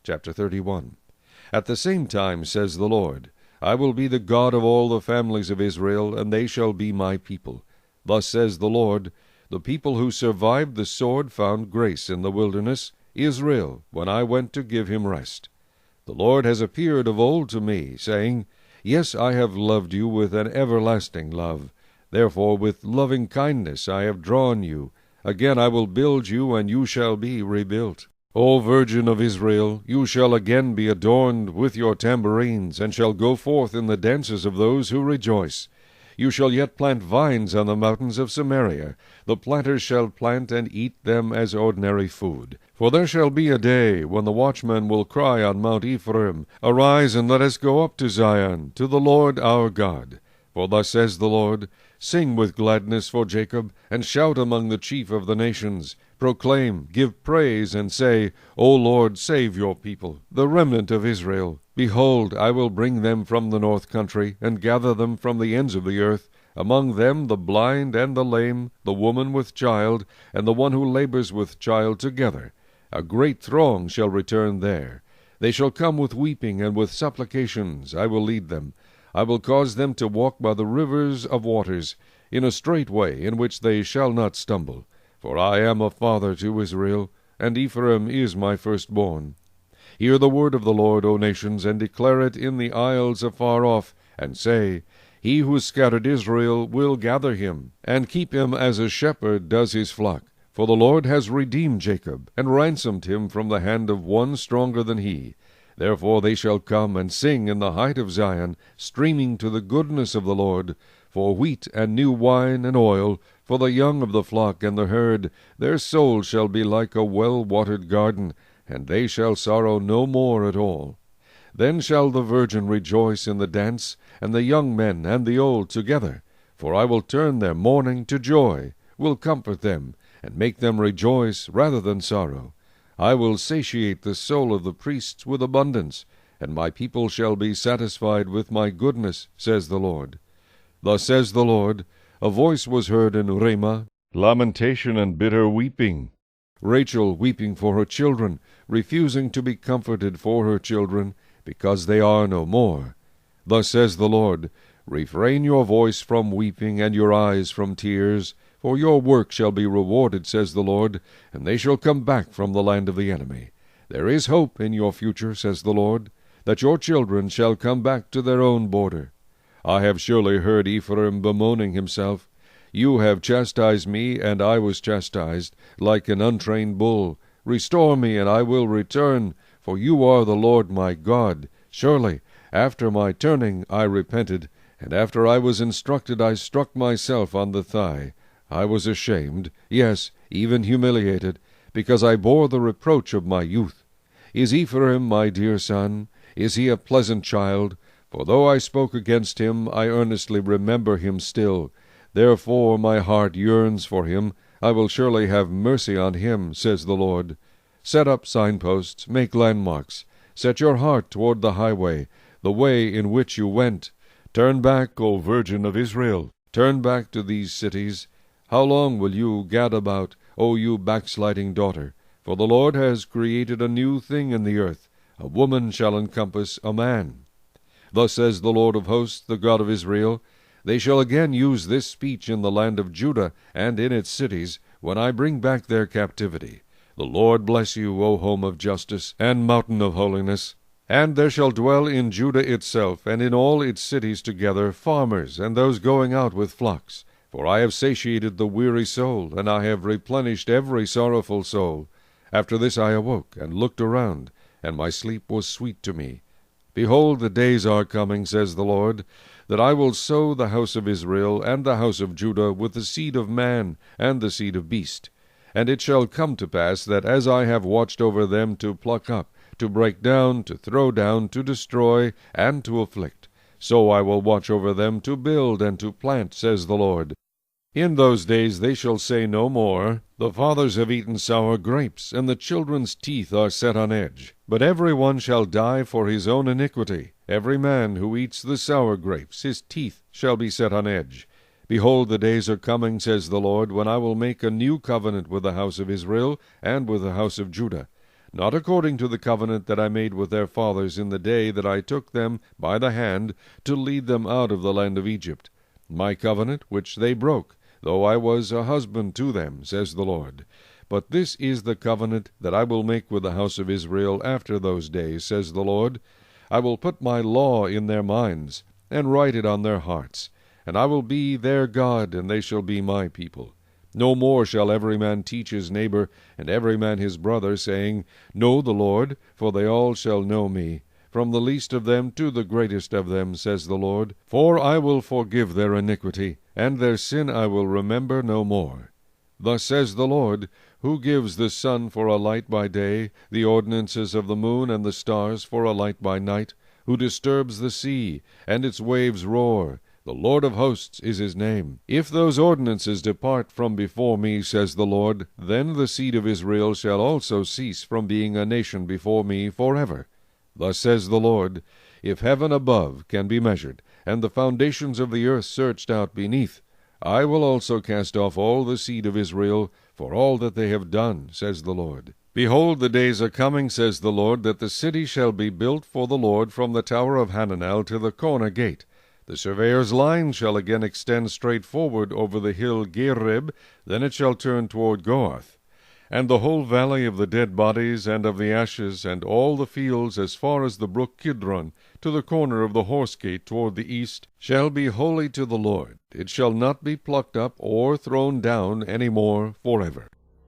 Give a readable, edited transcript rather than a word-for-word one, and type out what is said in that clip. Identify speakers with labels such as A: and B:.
A: Chapter 31. At the same time, says the Lord, I will be the God of all the families of Israel, and they shall be my people. Thus says the Lord, the people who survived the sword found grace in the wilderness, Israel, when I went to give him rest. The Lord has appeared of old to me, saying, Yes, I have loved you with an everlasting love. Therefore with loving kindness I have drawn you. Again I will build you, and you shall be rebuilt. O Virgin of Israel, you shall again be adorned with your tambourines, and shall go forth in the dances of those who rejoice. You shall yet plant vines on the mountains of Samaria. The planters shall plant and eat them as ordinary food. For there shall be a day when the watchman will cry on Mount Ephraim, Arise, and let us go up to Zion, to the Lord our God. For thus says the Lord, Sing with gladness for Jacob, and shout among the chief of the nations. Proclaim, give praise, and say, O Lord, save your people, the remnant of Israel. Behold, I will bring them from the north country, and gather them from the ends of the earth, among them the blind and the lame, the woman with child, and the one who labors with child together. A great throng shall return there. They shall come with weeping and with supplications. I will lead them. I will cause them to walk by the rivers of waters, in a straight way, in which they shall not stumble. For I am a father to Israel, and Ephraim is my firstborn. Hear the word of the Lord, O nations, and declare it in the isles afar off, and say, He who scattered Israel will gather him, and keep him as a shepherd does his flock. For the Lord has redeemed Jacob, and ransomed him from the hand of one stronger than he. Therefore they shall come and sing in the height of Zion, streaming to the goodness of the Lord, for wheat and new wine and oil, for the young of the flock and the herd. Their soul shall be like a well-watered garden, and they shall sorrow no more at all. Then shall the virgin rejoice in the dance, and the young men and the old together. For I will turn their mourning to joy, will comfort them, and make them rejoice rather than sorrow. I will satiate the soul of the priests with abundance, and my people shall be satisfied with my goodness, says the Lord. Thus says the Lord, a voice was heard in Ramah, lamentation and bitter weeping. Rachel weeping for her children, refusing to be comforted for her children, because they are no more. Thus says the Lord, refrain your voice from weeping, and your eyes from tears, for your work shall be rewarded, says the Lord, and they shall come back from the land of the enemy. There is hope in your future, says the Lord, that your children shall come back to their own border. I have surely heard Ephraim bemoaning himself. You have chastised me, and I was chastised, like an untrained bull. Restore me, and I will return, for you are the Lord my God. Surely, after my turning I repented, and after I was instructed I struck myself on the thigh. I was ashamed, yes, even humiliated, because I bore the reproach of my youth. Is Ephraim my dear son? Is he a pleasant child? For though I spoke against him, I earnestly remember him still. Therefore my heart yearns for him. I will surely have mercy on him, says the Lord. Set up signposts, make landmarks. Set your heart toward the highway, the way in which you went. Turn back, O Virgin of Israel. Turn back to these cities. How long will you gad about, O you backsliding daughter? For the Lord has created a new thing in the earth. A woman shall encompass a man. Thus says the Lord of hosts, the God of Israel, they shall again use this speech in the land of Judah and in its cities, when I bring back their captivity. The Lord bless you, O home of justice, and mountain of holiness. And there shall dwell in Judah itself, and in all its cities together, farmers, and those going out with flocks. For I have satiated the weary soul, and I have replenished every sorrowful soul. After this I awoke, and looked around, and my sleep was sweet to me. Behold, the days are coming, says the Lord, that I will sow the house of Israel and the house of Judah with the seed of man and the seed of beast. And it shall come to pass that as I have watched over them to pluck up, to break down, to throw down, to destroy, and to afflict, so I will watch over them to build and to plant, says the Lord. In those days they shall say no more, the fathers have eaten sour grapes, and the children's teeth are set on edge. But every one shall die for his own iniquity. Every man who eats the sour grapes, his teeth shall be set on edge. Behold, the days are coming, says the Lord, when I will make a new covenant with the house of Israel and with the house of Judah, not according to the covenant that I made with their fathers in the day that I took them by the hand to lead them out of the land of Egypt, my covenant which they broke, though I was a husband to them, says the Lord. But this is the covenant that I will make with the house of Israel after those days, says the Lord. I will put my law in their minds, and write it on their hearts, and I will be their God, and they shall be my people. No more shall every man teach his neighbor, and every man his brother, saying, Know the Lord, for they all shall know me, from the least of them to the greatest of them, says the Lord. For I will forgive their iniquity, and their sin I will remember no more. Thus says the Lord, who gives the sun for a light by day, the ordinances of the moon and the stars for a light by night, who disturbs the sea, and its waves roar. The Lord of hosts is his name. If those ordinances depart from before me, says the Lord, then the seed of Israel shall also cease from being a nation before me forever. Thus says the Lord, if heaven above can be measured, and the foundations of the earth searched out beneath, I will also cast off all the seed of Israel for all that they have done, says the Lord. Behold, the days are coming, says the Lord, that the city shall be built for the Lord from the tower of Hananel to the corner gate. The surveyor's line shall again extend straight forward over the hill Gerib, then it shall turn toward Goath. And the whole valley of the dead bodies and of the ashes, and all the fields as far as the brook Kidron, to the corner of the horse gate toward the east, shall be holy to the Lord. It shall not be plucked up or thrown down any more forever.